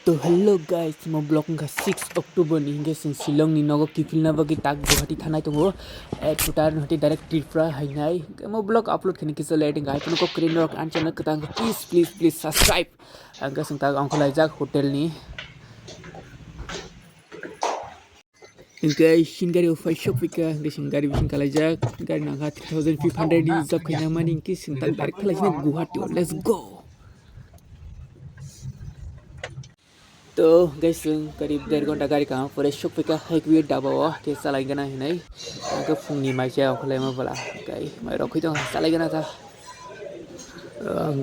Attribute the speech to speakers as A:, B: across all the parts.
A: तो hello guys मो blog का 6 अक्टोबर नि हंगे जों शिलं नि नगो किफिलना बगी ताक गुवाहाटी थानाय दङ टुटार नहति डाइरेक्ट त्रिपुरा हायनाय मो ब्लॉग अपलोड खनि किस लेटिंग गाय को क्रीन रॉक आन चैनल कता प्लीज सब्सक्राइब आंगा जों ताक अंखौ लायजाक होटेल नि गाय सिंगारि उफाय शपिका दे सिंगारि बिसिं खालायजाक गारि नागा 3500 रिजर्व खैना मानि इंकि जों ताक डाइरेक्ट खालायसिना गुवाहाटी लेट्स गो तो गाइस जों करीब 1.5 घंटा गारि कहाँ पर सफैका हाइकवे दाबाव के सालायगोना हिनै आंखौ फुंनि माइसे आंखौलाय माबला गाय माइ रखै दं सालायगोना था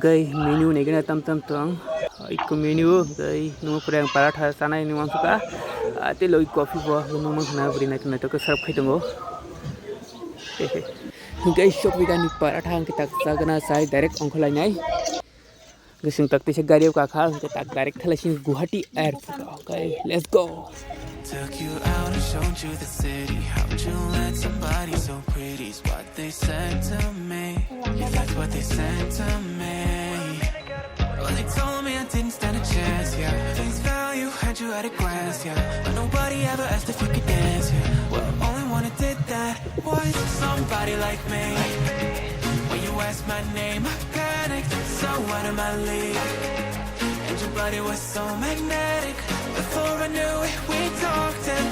A: गाय मेन्यु नेगोना तम इको मेन्यु गाय नो पर आं पराठा सानाय नि मांसुका ते लय कॉफी बो नो मंखना ब्रिना तने तो सर्व खै दङ गाय सफैका नि पराठा आंखौ ताक जागोना साइ direct आंखौलायनाय Gesung tak tisha gari ka khal ke tak direct thalashin Guwahati airport okay let's go
B: Took you out and showed you the city. How'd you let somebody so pretty's what they said to me? Yeah, that's what they said to me. Well, they told me I didn't stand a chance, yeah. Face value, had you at a glance, yeah. But nobody ever asked if you could dance, yeah. Well, only one who did that was somebody like me. When you asked my name, I panicked, so out of my league. And your body was so magnetic. Before I knew it, we talked and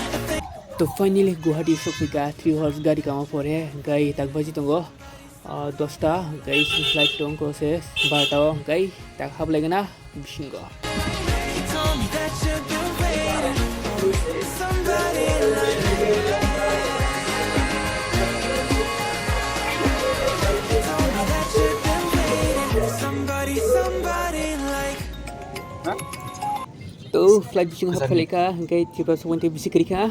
A: तो finally Guwahati सफैका 3 hours गारि कहाँ पर है गाय tak baji दङ 10टा गाय flight दं को से 12टा गाय tak हाबलायगोना बिसिंगो
B: you told me that you've been waiting for somebody like me. You told me that you've been waiting for somebody like
A: तो फ्लाइट बिसिंग हाबलायका गाय तिबा सवन्ते बिसिकरिका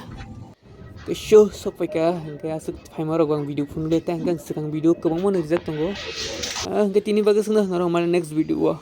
A: के शो सफैका गाय आसु फाइमार गं भिडिअ फुनले तांगां सिगां भिडिअ गोबां मन रिजाक दङ गाय तिनि बागै सोंना होनार माने नेक्स्ट भिडिअ